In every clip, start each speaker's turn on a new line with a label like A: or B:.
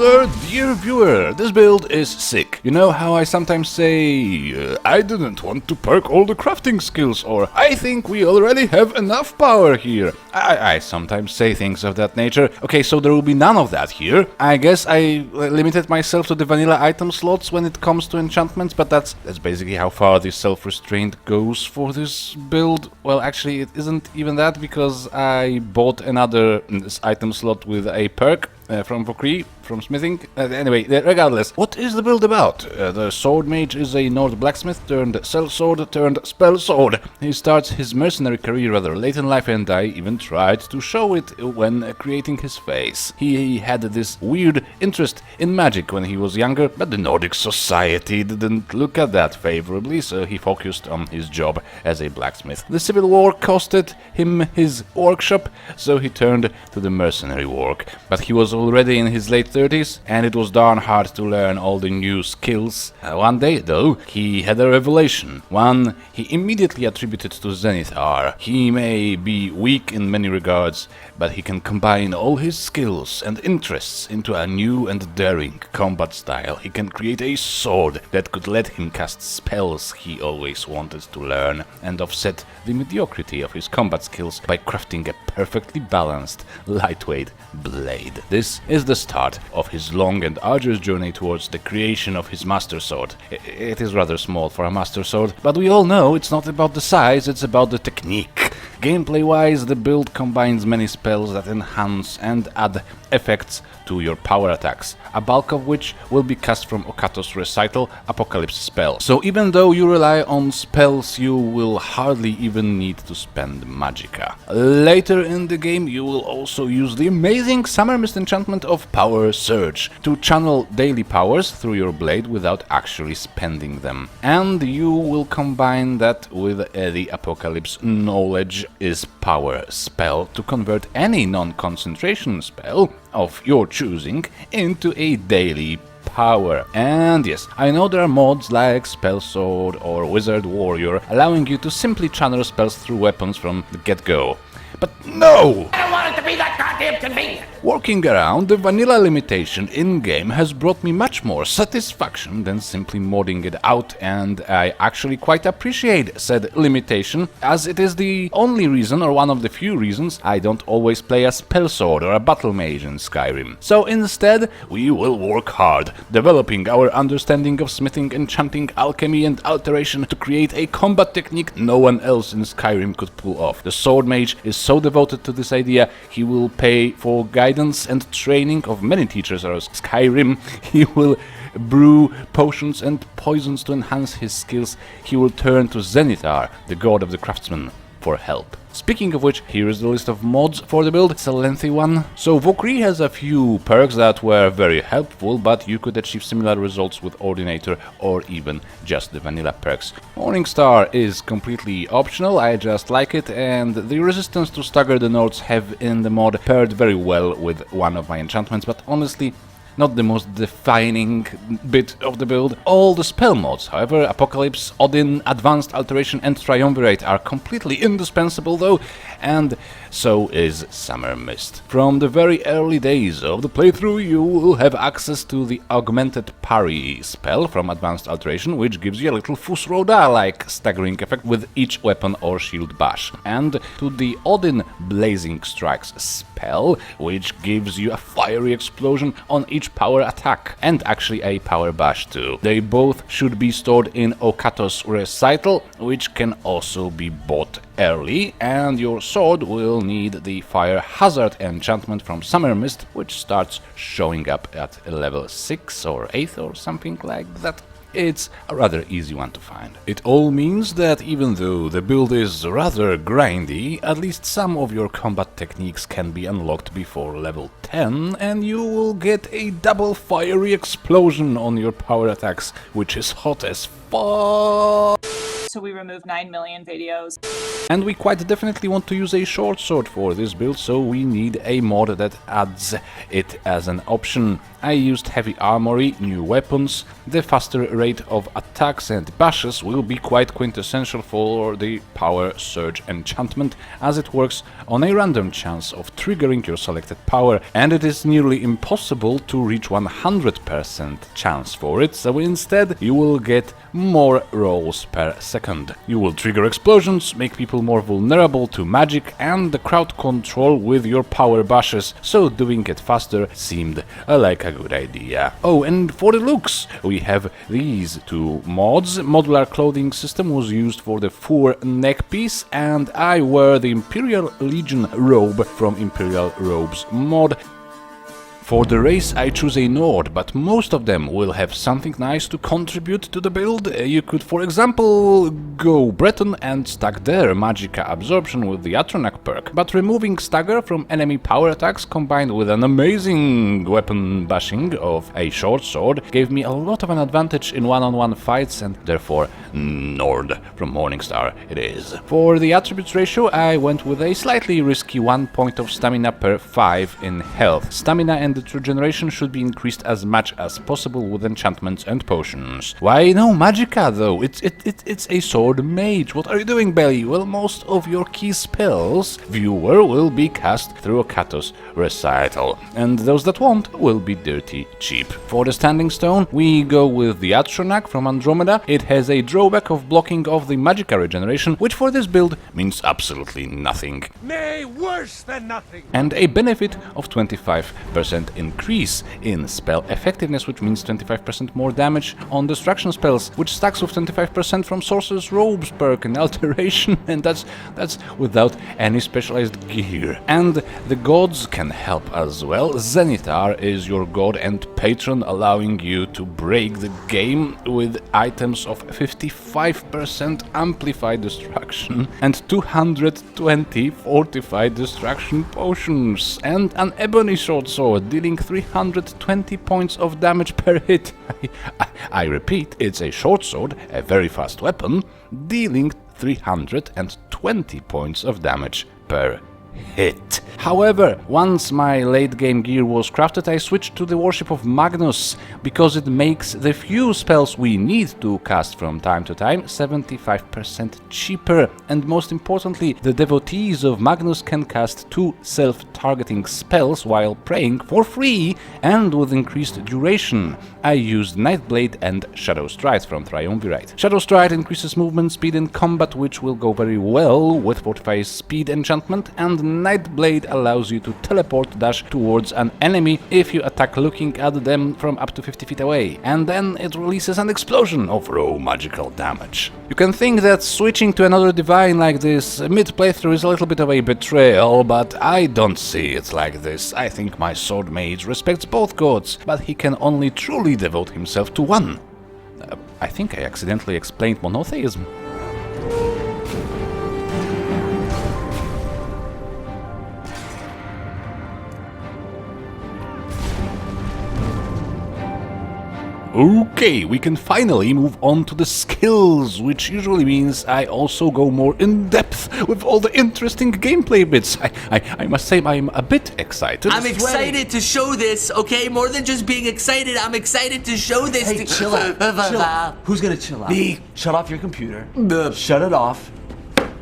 A: there, dear viewer, this build is sick. You know how I sometimes say, I didn't want to perk all the crafting skills, or I think we already have enough power here. I sometimes say things of that nature. Okay, so there will be none of that here. I guess I limited myself to the vanilla item slots when it comes to enchantments, but that's basically how far the self-restraint goes for this build. Well, actually, it isn't even that, because I bought another item slot with a perk from Vokrii, from smithing. Anyway, regardless, what is the build about? The sword mage is a Nord blacksmith turned sellsword turned spellsword. He starts his mercenary career rather late in life, and I even tried to show it when creating his face. He had this weird interest in magic when he was younger, but the Nordic society didn't look at that favorably, so he focused on his job as a blacksmith. The civil war costed him his workshop, so he turned to the mercenary work. But he was already in his late 30s, and it was darn hard to learn all the new skills. One day, though, he had a revelation, one he immediately attributed to Zenithar. He may be weak in many regards, but he can combine all his skills and interests into a new and daring combat style. He can create a sword that could let him cast spells he always wanted to learn, and offset the mediocrity of his combat skills by crafting a perfectly balanced, lightweight blade. This is the start of his long and arduous journey towards the creation of his master sword. It is rather small for a master sword, but we all know it's not about the size, it's about the technique. Gameplay-wise, the build combines many spells that enhance and add effects to your power attacks, a bulk of which will be cast from Okato's recital Apocalypse spell. So even though you rely on spells, you will hardly even need to spend magicka. Later in the game, you will also use the amazing Summermyst enchantment of Power Surge to channel daily powers through your blade without actually spending them. And you will combine that with the Apocalypse Knowledge is Power spell to convert any non-concentration spell of your choosing into a daily power. And yes, I know there are mods like SPELLSWORD or Wizard Warrior allowing you to simply channel spells through weapons from the get-go. But no!
B: I don't want it to be that goddamn convenient!
A: Working around the vanilla limitation in-game has brought me much more satisfaction than simply modding it out, and I actually quite appreciate said limitation, as it is the only reason, or one of the few reasons, I don't always play a spellsword or a battle mage in Skyrim. So instead, we will work hard, developing our understanding of smithing, enchanting, alchemy and alteration to create a combat technique no one else in Skyrim could pull off. The sword mage is so devoted to this idea, he will pay for guidance and training of many teachers around Skyrim. He will brew potions and poisons to enhance his skills. He will turn to Zenithar, the god of the craftsman, for help. Speaking of which, here is the list of mods for the build. It's a lengthy one. So Vokrii has a few perks that were very helpful, but you could achieve similar results with Ordinator or even just the vanilla perks. Morningstar is completely optional, I just like it, and the resistance to stagger the nodes have in the mod paired very well with one of my enchantments, but honestly, not the most defining bit of the build. All the spell mods, however, Apocalypse, Odin, Advanced Alteration and Triumvirate are completely indispensable though, and so is Summermyst. From the very early days of the playthrough, you will have access to the Augmented Parry spell from Advanced Alteration, which gives you a little Fusroda-like staggering effect with each weapon or shield bash, and to the Odin Blazing Strikes spell, which gives you a fiery explosion on each power attack, and actually a power bash too. They both should be stored in Okato's recital, which can also be bought early, and your sword will need the Fire Hazard enchantment from Summermyst, which starts showing up at level 6 or 8 or something like that. It's a rather easy one to find. It all means that even though the build is rather grindy, at least some of your combat techniques can be unlocked before level 10, and you will get a double fiery explosion on your power attacks, which is hot as fuck.
C: so we remove 9 million videos.
A: And we quite definitely want to use a short sword for this build, so we need a mod that adds it as an option. I used heavy armory, new weapons. The faster rate of attacks and bashes will be quite quintessential for the power surge enchantment, as it works on a random chance of triggering your selected power, and it is nearly impossible to reach 100% chance for it, so instead you will get more rolls per second. You will trigger explosions, make people more vulnerable to magic and the crowd control with your power bashes, so doing it faster seemed like a good idea. Oh, and for the looks, we have these two mods. Modular clothing system was used for the fur neck piece, and I wear the Imperial Legion robe from Imperial Robes mod. For the race I choose a Nord, but most of them will have something nice to contribute to the build. You could, for example, go Breton and stack their Magicka absorption with the Atronach perk, but removing stagger from enemy power attacks combined with an amazing weapon bashing of a short sword gave me a lot of an advantage in one-on-one fights, and therefore Nord from Morningstar it is. For the attributes ratio I went with a slightly risky 1 point of stamina per 5 in health. Stamina and regeneration should be increased as much as possible with enchantments and potions. Why no Magicka though? It's a sword mage. What are you doing, Belly? Well, most of your key spells, viewer, will be cast through a Katos recital, and those that won't will be dirty cheap. For the standing stone, we go with the Atronach from Andromeda. It has a drawback of blocking of the Magicka regeneration, which for this build means absolutely nothing.
B: Nay, worse than nothing.
A: And a benefit of 25% increase in spell effectiveness, which means 25% more damage on destruction spells, which stacks with 25% from Sorcerer's Robes perk and Alteration, and that's without any specialized gear. And the gods can help as well. Zenitar is your god and patron, allowing you to break the game with items of 55% amplified destruction and 220 fortified destruction potions, and an ebony short sword dealing 320 points of damage per hit. I repeat, it's a short sword, a very fast weapon, dealing 320 points of damage per hit. However, once my late game gear was crafted, I switched to the worship of Magnus, because it makes the few spells we need to cast from time to time 75% cheaper, and most importantly, the devotees of Magnus can cast 2 self-targeting spells while praying for free and with increased duration. I used Nightblade and Shadow Stride from Triumvirate. Shadow Stride increases movement speed in combat, which will go very well with Fortify's speed enchantment, and Nightblade allows you to teleport dash towards an enemy if you attack looking at them from up to 50 feet away, and then it releases an explosion of raw magical damage. You can think that switching to another divine like this mid-playthrough is a little bit of a betrayal, but I don't see it like this. I think my sword mage respects both gods, but he can only truly devote himself to one. I think I accidentally explained monotheism. Okay, we can finally move on to the skills, which usually means I also go more in depth with all the interesting gameplay bits. I must say I'm a bit excited.
D: I'm excited to show this, okay? More than just being excited, I'm excited to show this.
E: Hey, chill out. Chill out. Who's gonna chill out?
D: Me.
E: Shut off your computer. Shut it off.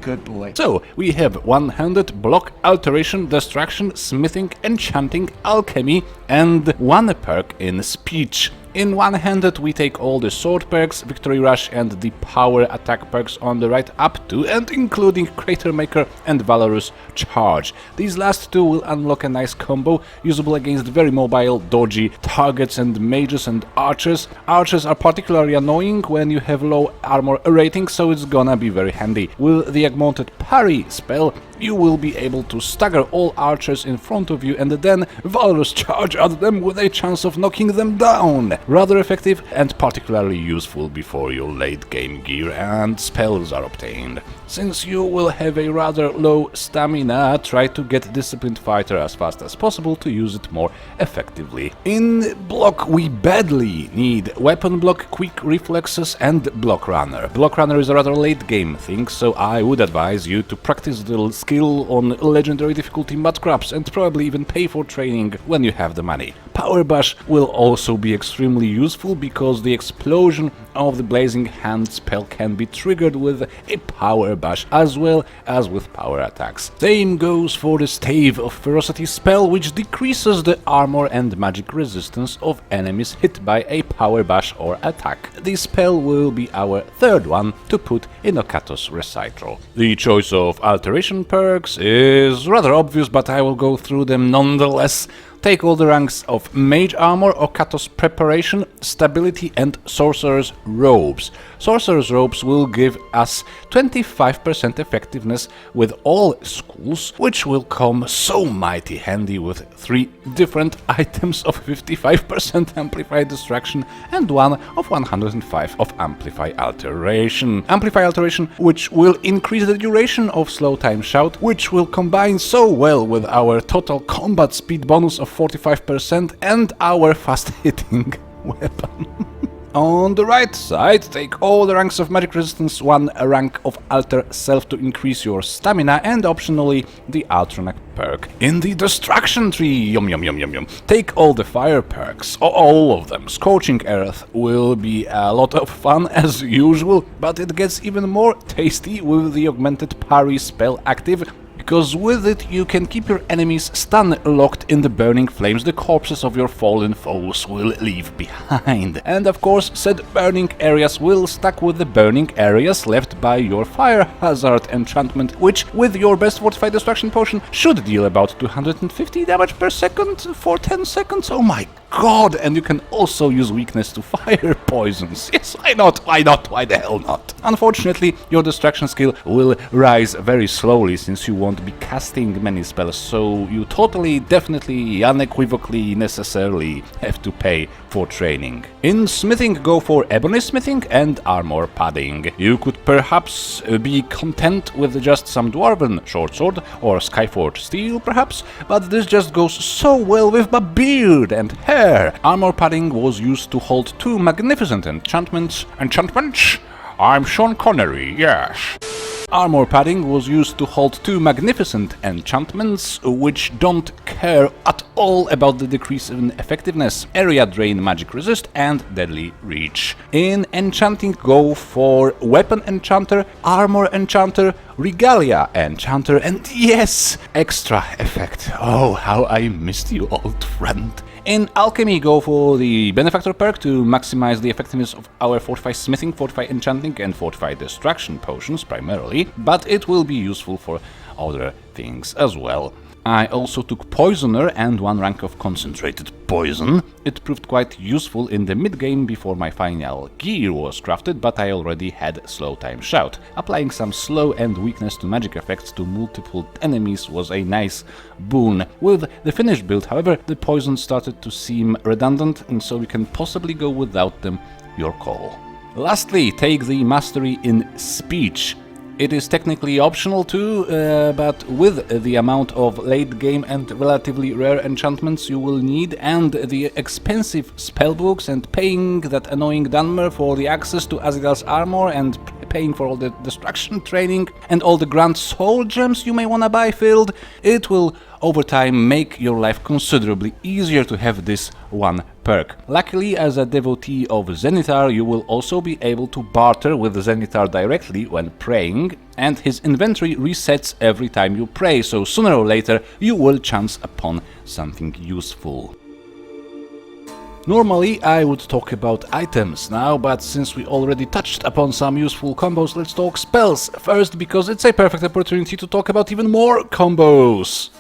E: Good boy.
A: So, we have one-handed, block, alteration, distraction, smithing, enchanting, alchemy, and one perk in speech. In one-handed, we take all the sword perks, victory rush, and the power attack perks on the right up to and including Crater Maker and Valorous Charge. These last two will unlock a nice combo, usable against very mobile, dodgy targets and mages and archers. Archers are particularly annoying when you have low armor rating, so it's gonna be very handy. With the augmented parry spell, you will be able to stagger all archers in front of you and then valorous charge at them with a chance of knocking them down. Rather effective and particularly useful before your late game gear and spells are obtained. Since you will have a rather low stamina, try to get Disciplined Fighter as fast as possible to use it more effectively. In block we badly need Weapon Block, Quick Reflexes and Block Runner. Block Runner is a rather late game thing, so I would advise you to practice the skill on legendary difficulty mudcrabs and probably even pay for training when you have the money. Power Bash will also be extremely useful because the explosion of the Blazing Hand spell can be triggered with a Power Bash as well as with power attacks. Same goes for the Stave of Ferocity spell, which decreases the armor and magic resistance of enemies hit by a Power Bash or attack. This spell will be our third one to put in Okatos Recital. The choice of Alteration perks is rather obvious, but I will go through them nonetheless. Take all the ranks of Mage Armor, Okatos Preparation, Stability and Sorcerer's Robes. Sorcerer's Robes will give us 25% effectiveness with all schools, which will come so mighty handy with 3 different items of 55% Amplify Distraction and one of 105 of Amplify Alteration. Amplify Alteration, which will increase the duration of Slow Time Shout, which will combine so well with our total combat speed bonus of 45% and our fast-hitting weapon. On the right side, take all the ranks of Magic Resistance, 1 rank of Alter Self to increase your stamina, and optionally the Altronac perk. In the Destruction tree, take all the Fire perks, all of them. Scorching Earth will be a lot of fun as usual, but it gets even more tasty with the Augmented Parry spell active, because with it you can keep your enemies stun-locked in the burning flames the corpses of your fallen foes will leave behind. And of course, said burning areas will stack with the burning areas left by your Fire Hazard enchantment, which with your best Fortify Destruction potion should deal about 250 damage per second for 10 seconds. Oh my god! And you can also use weakness to fire poisons. Yes, why not? Why not? Why the hell not? Unfortunately, your distraction skill will rise very slowly since you won't be casting many spells, so you totally, definitely, unequivocally, necessarily have to pay for training. In smithing, go for ebony smithing and armor padding. You could perhaps be content with just some dwarven shortsword or skyforged steel, perhaps, but this just goes so well with my beard and hair. Armor padding was used to hold 2 magnificent enchantments. I'm Sean Connery, yes. Armor padding was used to hold 2 magnificent enchantments, which don't care at all about the decrease in effectiveness, area drain, magic resist and deadly reach. In enchanting, go for weapon enchanter, armor enchanter, regalia enchanter and yes, extra effect. Oh, how I missed you, old friend. In Alchemy, go for the Benefactor perk to maximize the effectiveness of our Fortify Smithing, Fortify Enchanting and Fortify Destruction potions primarily, but it will be useful for other things as well. I also took Poisoner and 1 rank of Concentrated Poison. It proved quite useful in the mid-game before my final gear was crafted, but I already had Slow Time Shout. Applying some slow and weakness to magic effects to multiple enemies was a nice boon. With the finished build, however, the poison started to seem redundant, and so we can possibly go without them. Your call. Lastly, take the Mastery in Speech. It is technically optional too, but with the amount of late game and relatively rare enchantments you will need, and the expensive spellbooks, and paying that annoying Dunmer for the access to Azrael's armor, and paying for all the destruction training, and all the grand soul gems you may wanna buy filled, it will over time make your life considerably easier to have this one perk. Luckily, as a devotee of Zenithar, you will also be able to barter with Zenithar directly when praying, and his inventory resets every time you pray, so sooner or later you will chance upon something useful. Normally I would talk about items now, but since we already touched upon some useful combos, let's talk spells first, because it's a perfect opportunity to talk about even more combos.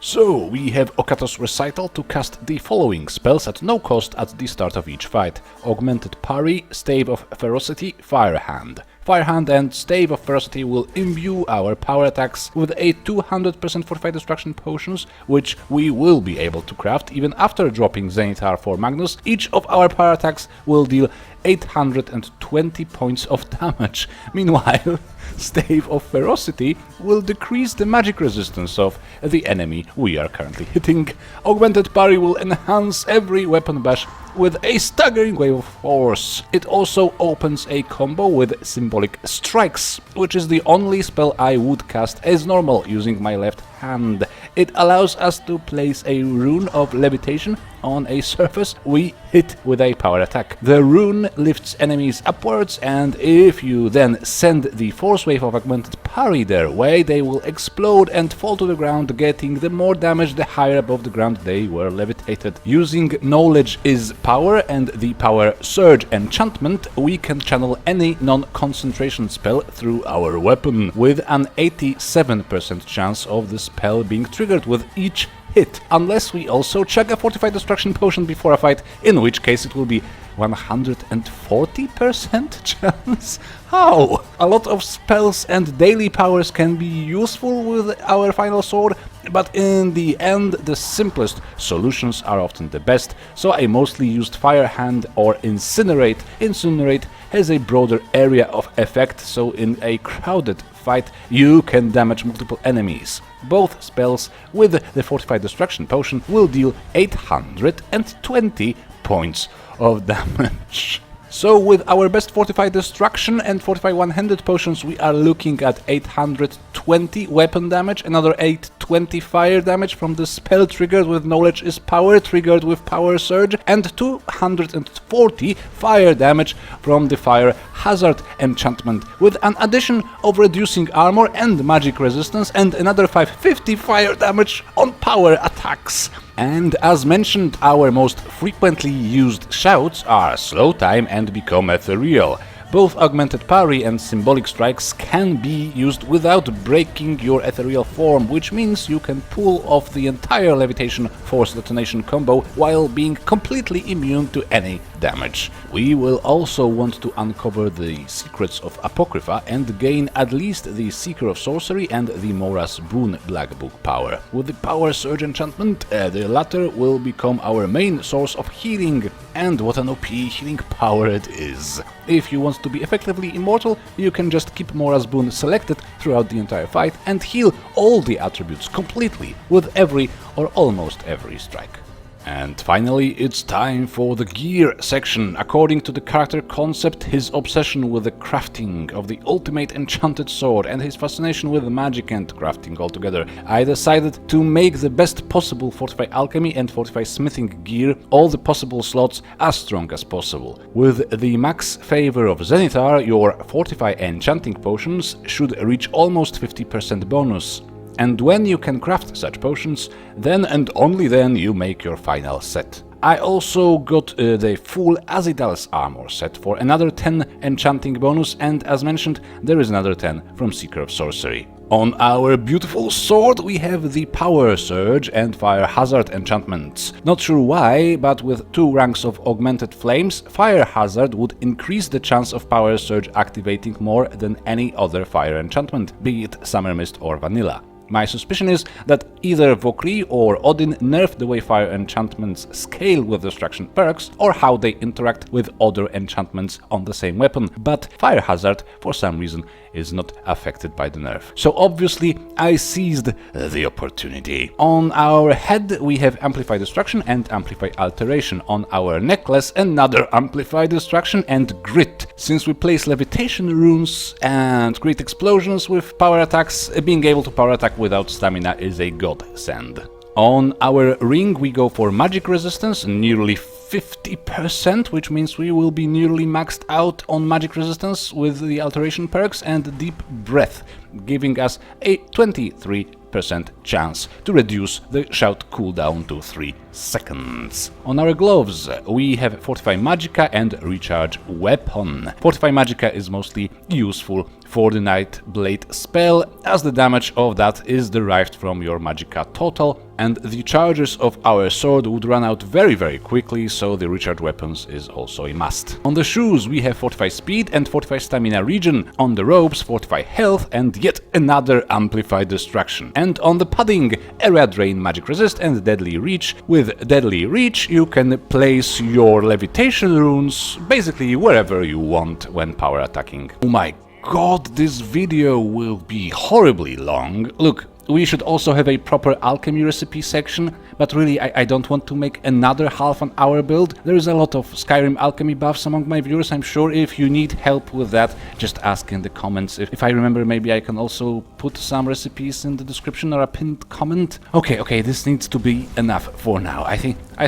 A: So, we have Okatos Recital to cast the following spells at no cost at the start of each fight. Augmented Parry, Stave of Ferocity, Firehand. Firehand and Stave of Ferocity will imbue our power attacks with a 200% Fortify Destruction potions, which we will be able to craft even after dropping Zenitar for Magnus. Each of our power attacks will deal 820 points of damage. Meanwhile, Stave of Ferocity will decrease the magic resistance of the enemy we are currently hitting. Augmented Parry will enhance every weapon bash with a staggering wave of force. It also opens a combo with Symbolic Strikes, which is the only spell I would cast as normal using my left hand. It allows us to place a rune of levitation on a surface we hit with a power attack. The rune lifts enemies upwards, and if you then send the force wave of Augmented Parry their way, they will explode and fall to the ground, getting the more damage the higher above the ground they were levitated. Using Knowledge is Power and the Power Surge enchantment, we can channel any non-concentration spell through our weapon, with an 87% chance of the spell being triggered with each hit, unless we also chuck a Fortified Destruction potion before a fight, in which case it will be 140% chance? How? A lot of spells and daily powers can be useful with our final sword, but in the end the simplest solutions are often the best, so I mostly used Firehand or Incinerate. Incinerate has a broader area of effect, so in a crowded fight you can damage multiple enemies. Both spells with the Fortified Destruction potion will deal 820 points of damage. So with our best Fortified Destruction and Fortify one-handed potions, we are looking at 820 weapon damage, another 820 fire damage from the spell triggered with Knowledge is Power, triggered with Power Surge, and 240 fire damage from the Fire Hazard enchantment, with an addition of reducing armor and magic resistance, and another 550 fire damage on power attacks. And as mentioned, our most frequently used shouts are Slow Time and Become Ethereal. Both Augmented Parry and Symbolic Strikes can be used without breaking your ethereal form, which means you can pull off the entire Levitation Force Detonation combo while being completely immune to any damage. We will also want to uncover the secrets of Apocrypha and gain at least the Seeker of Sorcery and the Mora's Boon Black Book power. With the Power Surge enchantment, the latter will become our main source of healing, and what an OP healing power it is. If you want to be effectively immortal, you can just keep Mora's Boon selected throughout the entire fight and heal all the attributes completely with every or almost every strike. And finally, it's time for the gear section. According to the character concept, his obsession with the crafting of the ultimate enchanted sword and his fascination with magic and crafting altogether, I decided to make the best possible Fortify Alchemy and Fortify Smithing gear, all the possible slots as strong as possible. With the max favor of Zenitar, your Fortify enchanting potions should reach almost 50% bonus. And when you can craft such potions, then and only then you make your final set. I also got the full Azidal's armor set for another 10 enchanting bonus, and as mentioned, there is another 10 from Seeker of Sorcery. On our beautiful sword we have the Power Surge and Fire Hazard enchantments. Not sure why, but with 2 ranks of Augmented Flames, Fire Hazard would increase the chance of Power Surge activating more than any other fire enchantment, be it Summermyst or Vanilla. My suspicion is that either Vokrii or Odin nerfed the way fire enchantments scale with destruction perks, or how they interact with other enchantments on the same weapon, but Fire Hazard, for some reason, is not affected by the nerf. So obviously, I seized the opportunity. On our head, we have Amplify Destruction and Amplify Alteration. On our necklace, another Amplify Destruction and Grit. Since we place Levitation runes and Grit explosions with power attacks, being able to power attack without stamina is a godsend. On our ring we go for magic resistance, nearly 50%, which means we will be nearly maxed out on magic resistance with the Alteration perks, and Deep Breath, giving us a 23% chance to reduce the shout cooldown to 3 seconds. On our gloves, we have Fortify Magicka and Recharge Weapon. Fortify Magicka is mostly useful for the Nightblade spell, as the damage of that is derived from your Magicka total, and the charges of our sword would run out very quickly, so the recharge weapons is also a must. On the shoes we have Fortify Speed and Fortify Stamina Regen, on the robes Fortify Health and yet another Amplified Destruction, and on the padding Area Drain, Magic Resist and Deadly Reach. With Deadly Reach you can place your levitation runes basically wherever you want when power attacking. Oh my god, this video will be horribly long. Look, we should also have a proper alchemy recipe section, but really I don't want to make another half an hour build. There is a lot of Skyrim alchemy buffs among my viewers. I'm sure if you need help with that, just ask in the comments. If I remember, maybe I can also put some recipes in the description or a pinned comment. Okay, this needs to be enough for now. I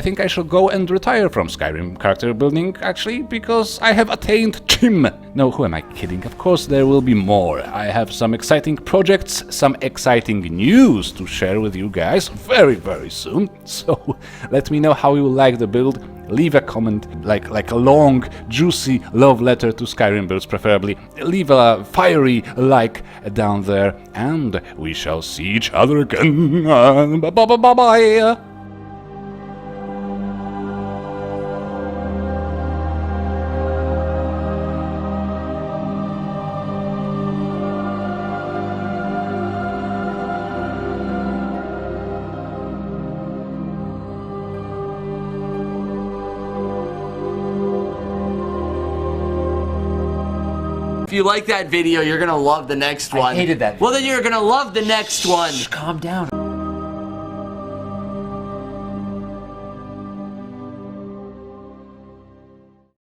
A: think I shall go and retire from Skyrim character building, actually, because I have attained Chim. No, who am I kidding? Of course there will be more. I have some exciting projects, some exciting news to share with you guys very soon. So let me know how you like the build. Leave a comment, like a long, juicy love letter to Skyrim builds preferably. Leave a fiery like down there, and we shall see each other again. Bye.
D: If you like that video, you're gonna love the next one.
E: hated that video.
D: Well, then you're gonna love the next one.
E: Calm down.